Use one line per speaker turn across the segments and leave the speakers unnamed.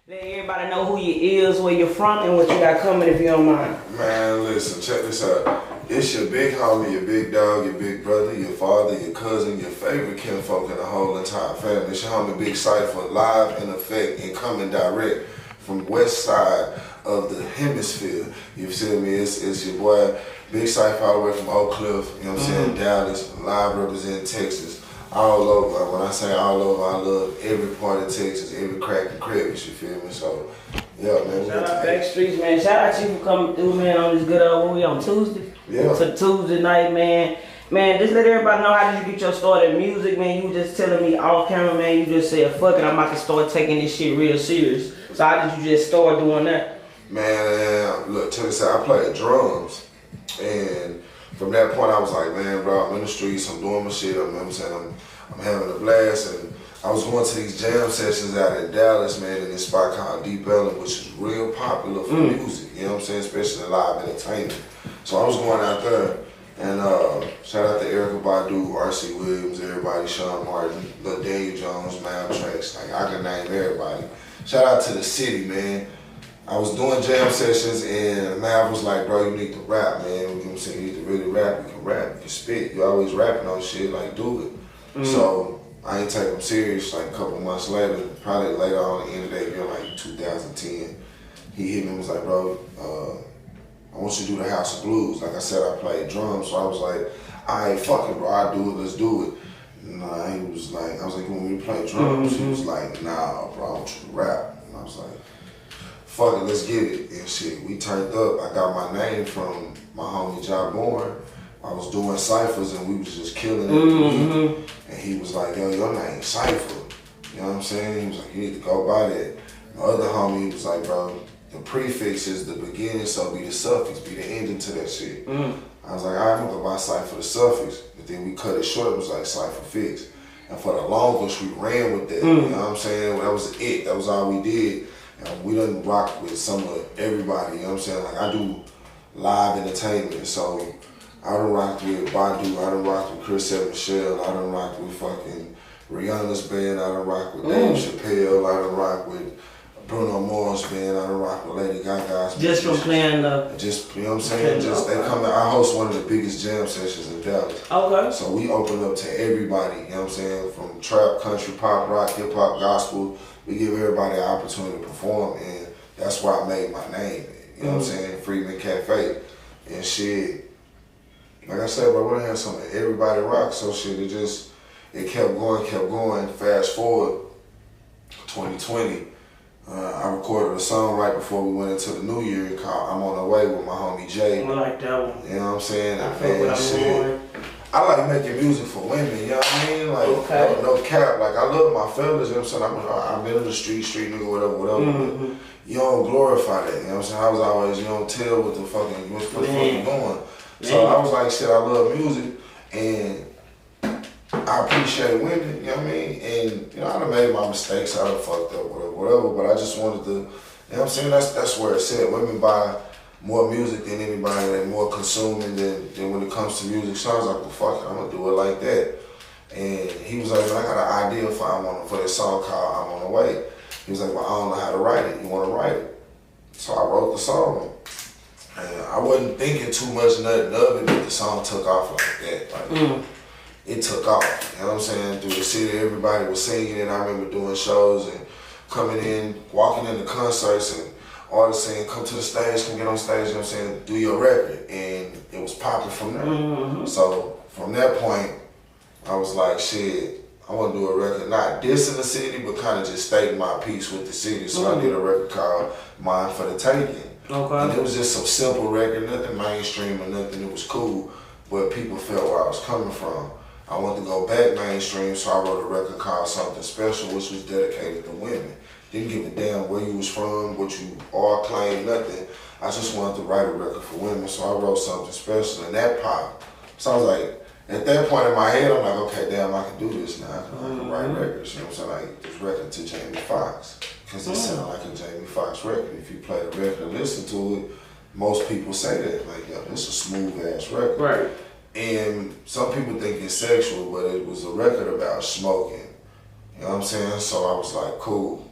Let everybody know who you is, where you're from, and what you got coming if you don't mind.
Man, listen, check this out. It's your big homie, your big dog, your big brother, your father, your cousin, your favorite kinfolk in the whole entire family. It's your homie Big Cypher, live in effect and coming direct from west side of the hemisphere. You feel me? It's your boy Big Cypher all the way from Oak Cliff, you know what I'm saying, Dallas, live representing Texas. All over. When I say all over, I love every part of Texas, every crack and crevice, you feel me? So, yeah, man.
Shout out Back Streets, man. Shout out to you for coming through, man, on this good old movie on Tuesday.
Yeah.
So Tuesday night, man. Man, just let everybody know how did you get your start in music, man. You were just telling me off camera, man, you just said, fuck it, I'm about to start taking this shit real serious. So how did you just start doing that?
Man, look, check this out. I played drums, and from that point, I was like, man, bro, I'm in the streets, I'm doing my shit, I'm having a blast, and I was going to these jam sessions out in Dallas, man, in this spot called Deep Ellum, which is real popular for music, you know what I'm saying, especially live entertainment. So I was going out there, and shout out to Erykah Badu, R.C. Williams, everybody, Sean Martin, Lil Daniel Jones, Maltrax, like I can name everybody. Shout out to the city, man. I was doing jam sessions and Mav was like, bro, you need to rap, man. You know what I'm saying? You need to really rap. You can rap, you can spit. You always rapping on shit, like do it. So I ain't take him serious. Like a couple months later, probably later on the end of the year, like 2010, he hit me and was like, bro, I want you to do the House of Blues. Like I said, I played drums, so I was like, all right, fuck it, bro, I do it, let's do it. Nah, he was like, I was like, you want me to play drums? He was like, nah, bro, I want you to rap. And I was like, fuck it, let's get it. And shit, we turned up. I got my name from my homie Jawborn. I was doing ciphers and we was just killing it. And he was like, yo, your name's Cypher. You know what I'm saying? He was like, you need to go by that. My other homie was like, bro, the prefix is the beginning, so be the suffix, be the ending to that shit. I was like, all right, I'm gonna go buy Cypher the suffix. But then we cut it short, it was like Cypher Fix. And for the longest, we ran with that. You know what I'm saying? That was it, that was all we did. And we done rock with some of everybody, you know what I'm saying? Like I do live entertainment, so I done rocked with Badu, I done rocked with Chris and Michelle, I done rocked with fucking Rihanna's band, I done rocked with Dave Chappelle, I done rocked with Bruno Mars band, I done rocked with Lady Gaga's band.
Just from playing the...
Just, you know what I'm saying? Just they come in, I host one of the biggest jam sessions in Dallas.
Okay.
So we open up to everybody, you know what I'm saying? From trap, country, pop, rock, hip hop, gospel. We give everybody an opportunity to perform, and that's where I made my name. You know what I'm saying? Freeman Cafe. And shit, like I said, bro, we done had some of everybody rock, so shit, it kept going. Fast forward, 2020, I recorded a song right before we went into the new year called I'm On The Way with my homie Jay.
I like that one.
You know what I'm saying?
I feel what I'm doing.
I like making music for women, you know what I mean? Like, no cap. Like, I love my fellas, you know what I'm saying? I've been in the street nigga, whatever. But you don't glorify that, you know what I'm saying? I was always, you don't tell what the fucking, what's the fucking going. So I was like, shit, I love music, and I appreciate women, you know what I mean? And, you know, I done made my mistakes, I done fucked up, whatever, but I just wanted to, you know what I'm saying? That's where it's at. Women buy more music than anybody, they're more consuming than when it comes to music. So I was like, well, fuck it, I'm gonna do it like that. And he was like, man, I got an idea for this song called I'm On The Way. He was like, well, I don't know how to write it. You wanna write it? So I wrote the song. And I wasn't thinking too much nothing of it, but the song took off like that. Like, it took off, you know what I'm saying? Through the city, everybody was singing it. I remember doing shows and coming in, walking into concerts and artists saying, come to the stage, come get on stage, you know what I'm saying, do your record. And it was popping from there. So from that point, I was like, shit, I want to do a record, not dissing the city, but kind of just stating my piece with the city. So I did a record called Mine for the Taking.
Okay.
And it was just some simple record, nothing mainstream or nothing, it was cool, but people felt where I was coming from. I wanted to go back mainstream, so I wrote a record called Something Special, which was dedicated to women. Didn't give a damn where you was from, what you are, claim, nothing. I just wanted to write a record for women, so I wrote Something Special, and that popped. So I was like, at that point in my head, I'm like, okay, damn, I can do this now. I can write records, you know what I'm saying? Like this record to Jamie Foxx, because it sounded like a Jamie Foxx record. If you play the record and listen to it, most people say that, like, yo, this is a smooth ass record.
Right.
And some people think it's sexual, but it was a record about smoking. You know what I'm saying? So I was like, cool.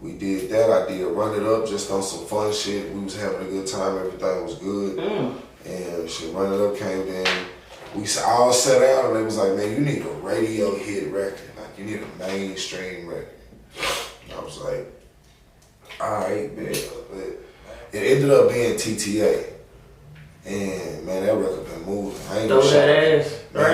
We did that. I did Run It Up just on some fun shit. We was having a good time. Everything was good. And shit, Run It Up came in. We all sat down and they was like, man, you need a radio hit record. Like, you need a mainstream record. And I was like, all right, man. But it ended up being TTA. And, man, that record been moving. I ain't
Throw that ass.
Right?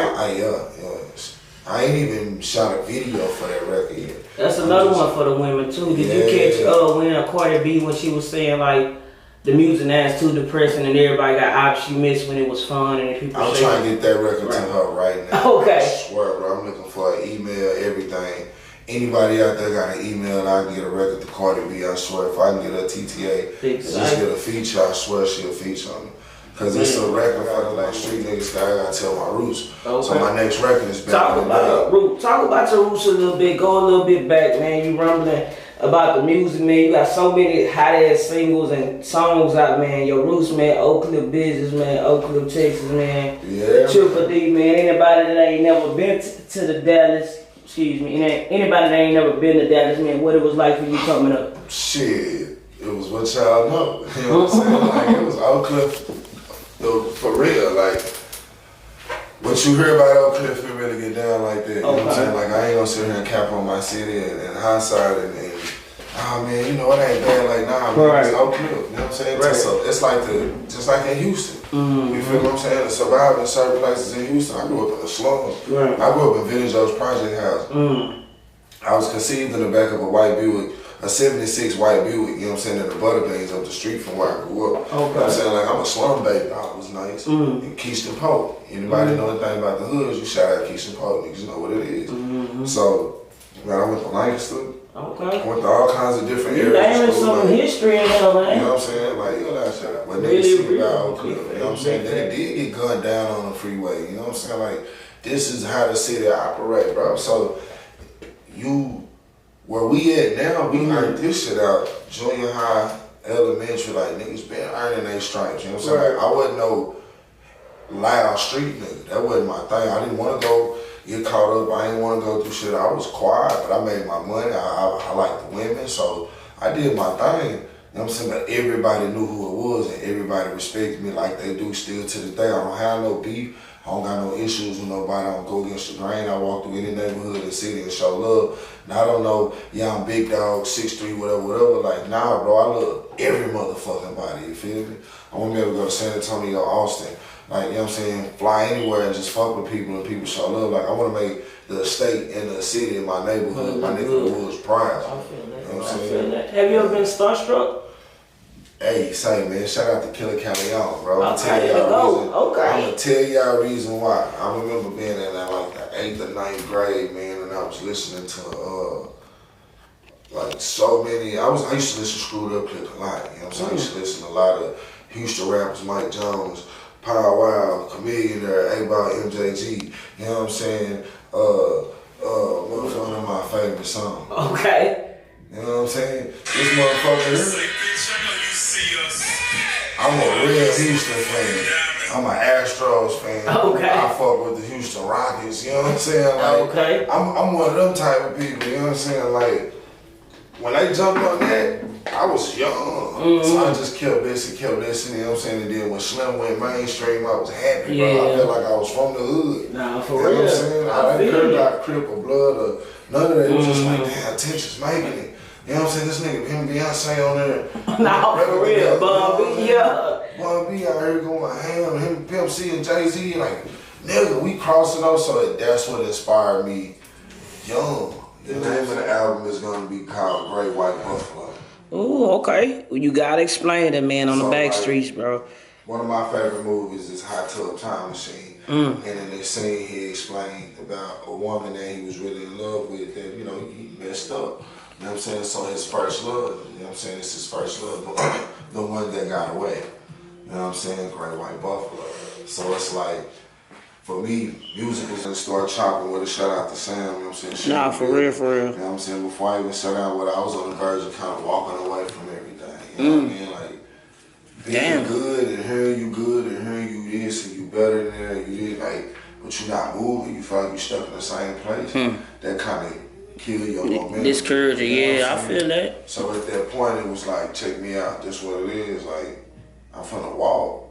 I ain't even shot a video for that record yet.
That's another one for the women, too. Did you catch when Cardi B, when she was saying, like, the music now is too depressing and everybody got ops she missed when it was fun and people
I'm trying to get that record to her right now.
Okay.
I swear, bro. I'm looking for an email, everything. Anybody out there got an email and I can get a record to Cardi B, I swear. If I can get a TTA, just get a feature, I swear she'll feature on me. Because it's a record for the like street niggas that I gotta tell my roots. Okay. So my next record is better. Talk
about your roots a little bit. Go a little bit back, man. You rumbling about the music, man. You got so many hot ass singles and songs out, man. Your roots, man. Oak Cliff Business, man. Oak Cliff, Texas, man.
Yeah.
Triple D, man. Anybody that ain't never been to the Dallas, excuse me. Anybody that ain't never been to Dallas, man. What it was like for you coming up?
Shit, it was what y'all know. You know what I'm saying? Like it was Oak Cliff. For real, like, what you hear about Oak Cliff, it really get down like that. You know what I'm saying? Like, I ain't gonna sit here and cap on my city and hindsight and oh man, you know, it ain't bad. Like, nah, man, it's Oak Cliff. You know what I'm saying? Right. So it's like just like in Houston. You feel what I'm saying? To survive in certain places in Houston. I grew up in the slums. Right. I grew up in Village Oaks Project House. I was conceived in the back of a white Buick. A 76 white Buick, you know what I'm saying, in the Butterbeans up the street from where I grew up. Okay. You know what I'm saying? Like, I'm a slum baby. I was nice. In Keystone Pope. Anybody know anything about the hoods, you shout out Keystone Pope. Niggas know what it is. So, man, I went to Lancaster. Okay. I went to all kinds of different areas.
Naming some history in there, man.
You know what I'm saying? Like, you know that shit. When they see about Oak Cliff, you know what I'm saying? Then it did get gunned down on the freeway. You know what I'm saying? Like, this is how the city operate, bro. So, where we at now, we earned this shit out. Junior high, elementary, like niggas been earning their stripes. You know what I'm saying? Like, I wasn't no loud street nigga. That wasn't my thing. I didn't want to go get caught up. I didn't want to go through shit. I was quiet, but I made my money. I liked the women, so I did my thing. You know what I'm saying? But everybody knew who it was, and everybody respected me like they do still to this day. I don't have no beef. I don't got no issues with nobody. I don't go against the grain. I walk through any neighborhood in the city and show love. Now, I don't know, I'm big dog, 6'3", whatever. Like, nah, bro, I love every motherfucking body, you feel me? I want to be able to go to San Antonio, Austin, like, you know what I'm saying, fly anywhere and just fuck with people and people show love. Like, I want to make the state and the city and my neighborhood, my neighborhood's proud.
I feel that. You know what I'm saying? Have you ever been starstruck?
Hey, say man, shout out to Killer Calleon, bro. I'm gonna tell y'all reason why. I remember being in like the 8th or 9th grade, man, and I was listening to like so many. I used to listen to Screwed Up Click a lot. You know what I'm saying? I used to listen to a lot of Houston rappers, Mike Jones, Power Wow, Chameleon, A-Ball, MJG. You know what I'm saying? What's one of my favorite songs?
Okay.
You know what I'm saying? This motherfucker. I'm a real Houston fan. I'm an Astros fan.
Okay.
I fuck with the Houston Rockets. You know what I'm saying? Like,
okay.
I'm one of them type of people. You know what I'm saying? Like, when they jumped on that, I was young. So I just kept listening, you know what I'm saying? And then when Slim went mainstream, I was happy, bro. I felt like I was from the hood.
Nah, for
real.
You know
what I'm saying? I didn't care about Crip or Blood or none of that. It was just like, damn, Attention's making it. You know what I'm saying? This nigga, him Beyonce on there.
Nah, for real, Bun B, yeah.
Bun B out here going ham, him, Pimp C and Jay-Z, like, nigga, we crossing over, so that's what inspired me young. The name of the album is gonna be called Great White Buffalo.
Ooh, okay. Well, you gotta explain it, man, on the back streets, bro.
One of my favorite movies is Hot Tub Time Machine. And in this scene, he explained about a woman that he was really in love with that, you know, he messed up. You know what I'm saying? So his first love, you know what I'm saying? It's his first love, the one that got away. You know what I'm saying? Great White Buffalo. So it's like, for me, music is gonna start chopping with a shout out to Sam, you know what I'm saying?
Nah, for real.
You know what I'm saying? Before I even sat down with it, I was on the verge of kind of walking away from everything. You know what I mean? Like, being good and hearing you good and hearing you this and you better than that, you did, like, but you're not moving, you feel like you're stuck in the same place. That kind of kill your momentum.
Discourage you,
You know
yeah, I feel that.
So at that point, it was like, check me out. This what it is. Like, I'm finna walk.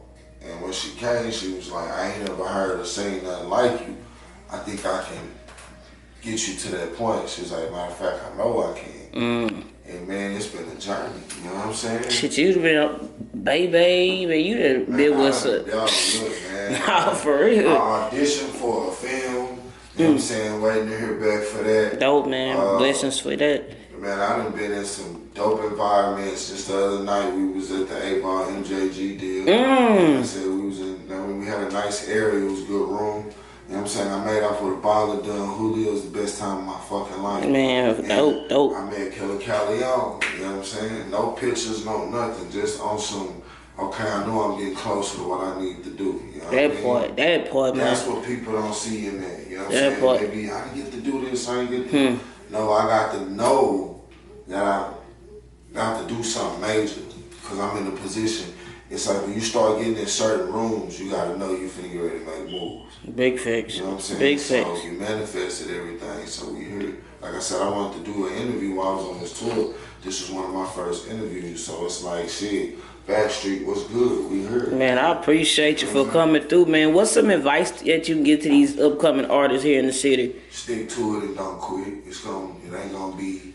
And when she came, she was like, I ain't never heard her say nothing like you. I think I can get you to that point. She was like, matter of fact, I know I can. And man, it's been a journey. You know what I'm saying?
Shit, you been a baby, man. You done been what's up.
Y'all look, man.
Nah, for real.
I auditioned for a film. You know what I'm saying? Waiting to hear back for that.
Dope, man. Blessings for that.
Man, I done been in some dope environments. Just the other night, we was at the A-Ball MJG deal. I said we was in, we had a nice area. It was a good room. You know what I'm saying? I made off with a bottle of Don Julio's the best time of my fucking life.
Man,
And
dope.
I met Killer Calion. You know what I'm saying? No pictures, no nothing. Just on some, okay, I know I'm getting closer to what I need to do. You know
That part, man.
That's what people don't see in there. You know what I'm
That
saying?
part.
Maybe I didn't get to do this, I didn't get to No, I got to know that I got to do something major because I'm in a position. It's like when you start getting in certain rooms, you got to know you finna get ready to make moves.
Big facts.
You know what I'm saying?
Big
so
facts.
you manifested everything. So we heard. Like I said, I wanted to do an interview while I was on this tour. This was one of my first interviews. So it's like, shit, Backstreet was good. We heard.
Man, I appreciate you for coming through, man. What's some advice that you can get to these upcoming artists here in the city?
Stick to it and don't quit. It ain't gonna be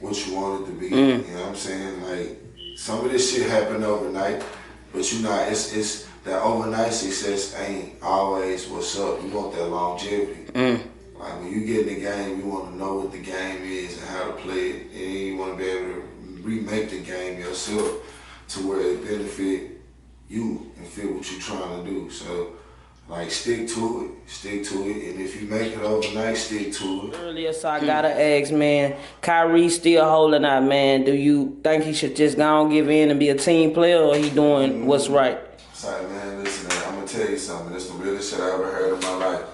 what you want it to be. You know what I'm saying? Like, some of this shit happened overnight, but you know, it's that overnight success ain't always what's up. You want that longevity. Like when you get in the game, you want to know what the game is and how to play it, and you want to be able to remake the game yourself to where it benefit you and fit what you're trying to do. So, like, stick to it, and if you make it overnight, stick to it.
Earlier, so I gotta ask, man, Kyrie still holding out, man. Do you think he should just go and give in and be a team player, or he doing what's right?
Sorry, man, listen, man, I'm gonna tell you something. This is the realest shit I ever heard in my life.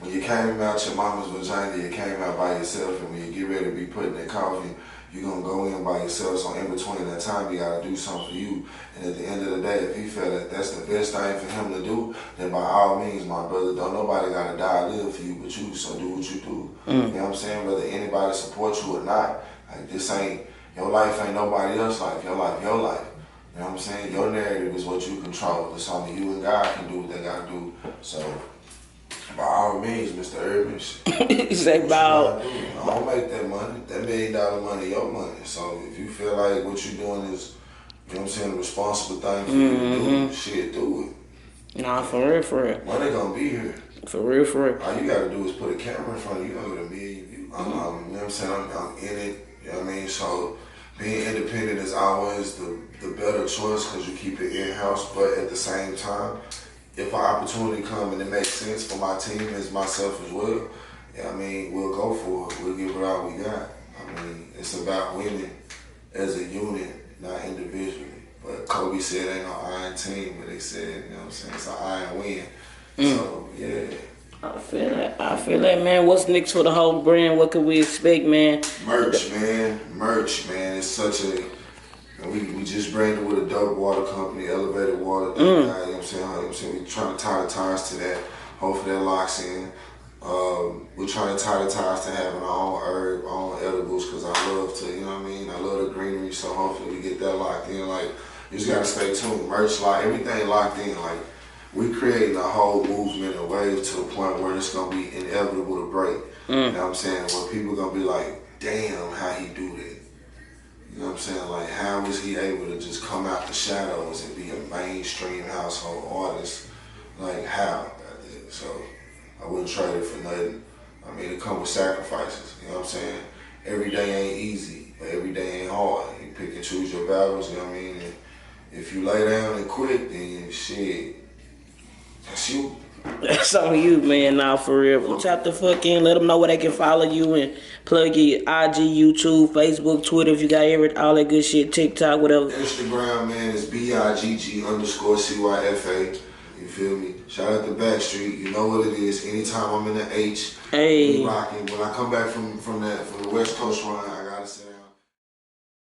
When you came out your mama's vagina, you came out by yourself, and when you get ready to be put in that coffin, you're gonna go in by yourself. So in between that time, you gotta do something for you. And at the end of the day, if he felt that that's the best thing for him to do, then by all means, my brother, don't nobody gotta die or live for you but you. So do what you do. You know what I'm saying? Whether anybody supports you or not, like this ain't your life, ain't nobody else's life. Your life, your life. You know what I'm saying? Your narrative is what you control. It's only you and God can do what they gotta do. So by all means, Mr. Urban,
Say about.
I don't make that money. That $1 million money, your money. So if you feel like what you're doing is, you know what I'm saying, a responsible thing for you to do, shit, do
it. Nah, for real.
Money gonna be here.
For real.
All you gotta do is put a camera in front of you. You know what I mean? You know what I'm saying? I'm in it. You know what I mean? So being independent is always the better choice because you keep it in-house, but at the same time, if an opportunity comes and it makes sense for my team as myself as well, yeah, I mean, we'll go for it. We'll give it all we got. I mean, it's about winning as a unit, not individually. But Kobe said ain't no iron team, but they said, you know what I'm saying, it's an iron win. So, yeah.
I feel that, man. What's next for the whole brand? What can we expect, man?
Merch, man. It's such a... We just branded with a dope water company, Elevated Water. You know what I'm saying? We're trying to tie the ties to that. Hopefully that locks in. We're trying to tie the ties to having our own herb, our own edibles, because I love to, you know what I mean? I love the greenery, so hopefully we get that locked in. Like, you just gotta stay tuned. Merch, like, everything locked in. Like, we creating a whole movement and wave to a point where it's gonna be inevitable to break. You know what I'm saying? Where people gonna be like, damn, how he do that? You know what I'm saying? Like, how was he able to just come out the shadows and be a mainstream household artist? Like, how? So, I wouldn't trade it for nothing. I mean, it comes with sacrifices, you know what I'm saying? Every day ain't easy, but every day ain't hard. You pick and choose your battles, you know what I mean? And if you lay down and quit, then shit, that's you.
That's on you, man. Now, for real. Tap the fuck in. Let them know where they can follow you and plug your IG, YouTube, Facebook, Twitter, if you got all that good shit, TikTok, whatever.
Instagram, man, is BIGG_CYFA. You feel me? Shout out to Backstreet. You know what it is. Anytime I'm in the H, we rocking. When I come back from the West Coast run,